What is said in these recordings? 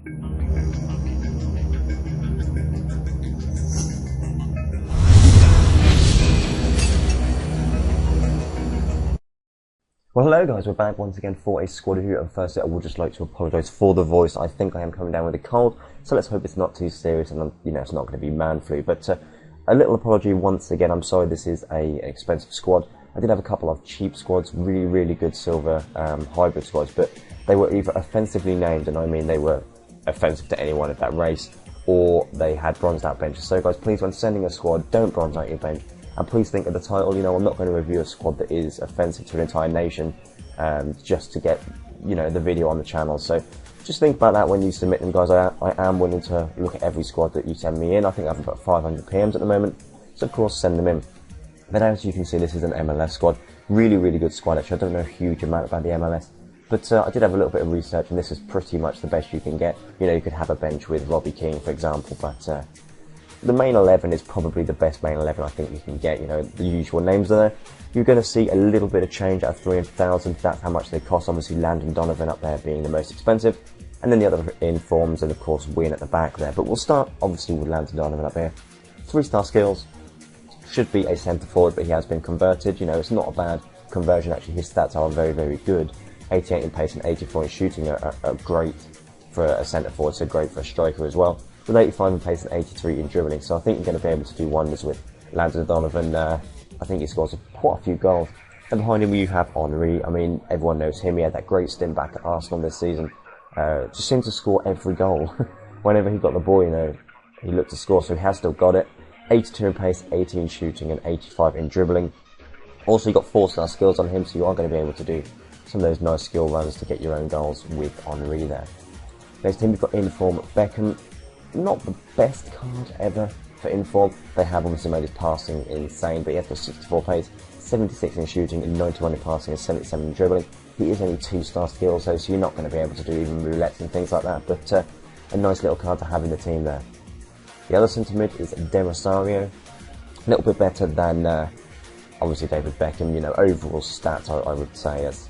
Well, hello guys, we're back once again for a squad review, and firstly I would just like to apologise for the voice. I think I am coming down with a cold, so let's hope it's not too serious and it's not going to be man flu. But a little apology once again, I'm sorry this is an expensive squad. I did have a couple of cheap squads, really good silver hybrid squads, but they were either offensively named, and I mean they were offensive to anyone at that race, or they had bronzed out benches. So guys, please when sending a squad, don't bronze out your bench. And please think of the title, I'm not going to review a squad that is offensive to an entire nation just to get, the video on the channel. So just think about that when you submit them, guys. I am willing to look at every squad that you send me in. I think I've about 500 PMs at the moment, so of course send them in. But as you can see, this is an MLS squad. Really good squad, actually. I don't know a huge amount about the MLS, but I did have a little bit of research, and this is pretty much the best you can get. You could have a bench with Robbie King, for example, but the main 11 is probably the best main 11 I think you can get. The usual names are there. You're going to see a little bit of change out of 300,000. That's how much they cost. Obviously, Landon Donovan up there being the most expensive, and then the other informs, and of course Win at the back there. But we'll start obviously with Landon Donovan up here. 3-star skills, should be a centre forward, but he has been converted. It's not a bad conversion actually. His stats are very good. 88 in pace and 84 in shooting are great for a centre forward, so great for a striker as well. With 85 in pace and 83 in dribbling, so I think you're going to be able to do wonders with Landon Donovan. I think he scores quite a few goals. And behind him you have Henry. I mean, everyone knows him. He had that great stint back at Arsenal this season. Just seemed to score every goal. Whenever he got the ball, he looked to score, so he has still got it. 82 in pace, 80 in shooting, and 85 in dribbling. Also, you got 4-star skills on him, so you are going to be able to do some of those nice skill runs to get your own goals with Henry there. Next to him, you've got Inform Beckham. Not the best card ever for Inform. They have obviously made his passing insane, but he has got 64 pace, 76 in shooting, and 91 in passing, and 77 in dribbling. He is only 2-star skills, so you're not going to be able to do even roulettes and things like that, but a nice little card to have in the team there. The other centre mid is De Rosario. A little bit better than obviously David Beckham. Overall stats I would say as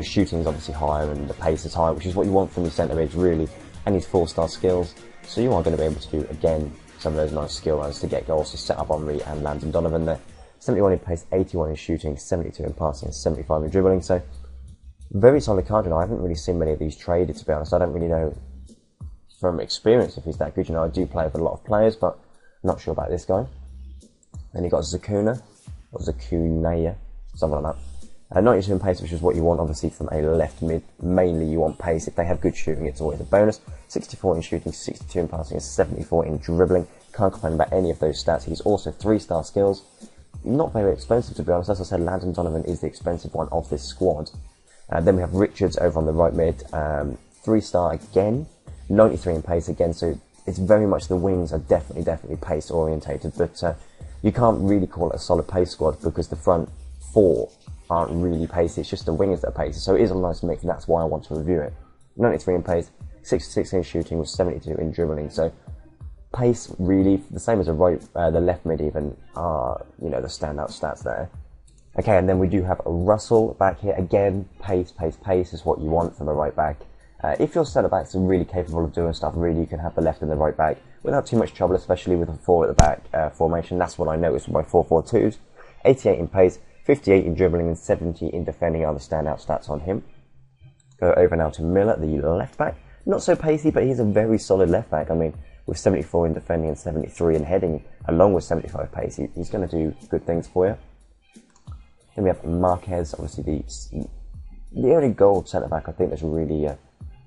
shooting is obviously higher and the pace is higher, which is what you want from your centre mids really, and his 4-star skills. So you are going to be able to do, again, some of those nice skill runs to get goals to set up Henry and Landon Donovan there. 71 in pace, 81 in shooting, 72 in passing, and 75 in dribbling. So, very solid card. I haven't really seen many of these traded, to be honest. I don't really know from experience if he's that good. I do play with a lot of players, but I'm not sure about this guy. Then you've got Zakuna, or Zakunaya, something like that. 92 in pace, which is what you want, obviously, from a left mid. Mainly, you want pace. If they have good shooting, it's always a bonus. 64 in shooting, 62 in passing, and 74 in dribbling. Can't complain about any of those stats. He's also 3-star skills. Not very expensive, to be honest. As I said, Landon Donovan is the expensive one of this squad. Then we have Richards over on the right mid. 3-star again. 93 in pace again, so it's very much the wings are definitely pace orientated. But you can't really call it a solid pace squad because the front 4 aren't really pacey. It's just the wingers that are pacey, so it is a nice mix, and that's why I want to review it. 93 in pace, 66 in shooting, with 72 in dribbling. So pace really the same as the left mid even are the standout stats there. Okay, and then we do have a Russell back here again. Pace is what you want from a right back. If your centre backs are really capable of doing stuff, really you can have the left and the right back without too much trouble, especially with a 4 at the back formation. That's what I noticed with my 4-4-2s. 88 in pace, 58 in dribbling, and 70 in defending are the standout stats on him. Go over now to Miller, the left back. Not so pacey, but he's a very solid left back. I mean, with 74 in defending and 73 in heading, along with 75 pace, he's going to do good things for you. Then we have Marquez, obviously the only gold centre back I think that's really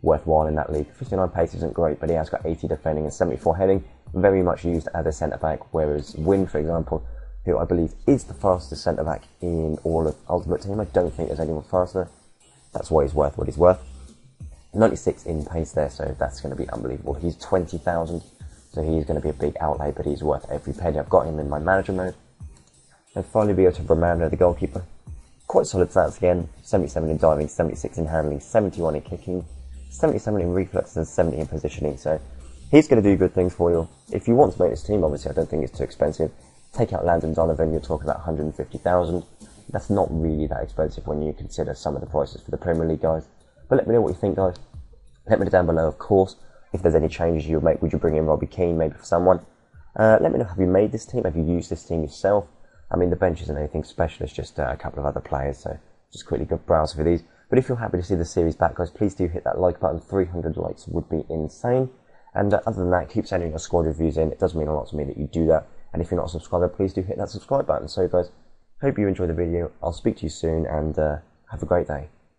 worthwhile in that league. 59 pace isn't great, but he has got 80 defending and 74 heading. Very much used as a centre back, whereas Win, for example, who I believe is the fastest centre-back in all of Ultimate Team. I don't think there's anyone faster. That's why he's worth what he's worth. 96 in pace there, so that's going to be unbelievable. He's 20,000, so he's going to be a big outlay, but he's worth every penny. I've got him in my manager mode. And finally, we go to Romano, the goalkeeper. Quite solid stats again. 77 in diving, 76 in handling, 71 in kicking, 77 in reflexes, and 70 in positioning. So he's going to do good things for you. If you want to make this team, obviously, I don't think it's too expensive. Take out Landon Donovan, you're talking about 150,000. That's not really that expensive when you consider some of the prices for the Premier League guys. But let me know what you think, guys. Let me know down below, of course. if there's any changes you would make. Would you bring in Robbie Keane maybe for someone? Let me know, have you made this team? Have you used this team yourself? I mean, the bench isn't anything special, it's just a couple of other players, so just quickly go browse for these. But if you're happy to see the series back, guys, please do hit that like button. 300 likes would be insane. And other than that, keep sending your squad reviews in. It does mean a lot to me that you do that. And if you're not a subscriber, please do hit that subscribe button. So, guys, hope you enjoyed the video. I'll speak to you soon, and have a great day.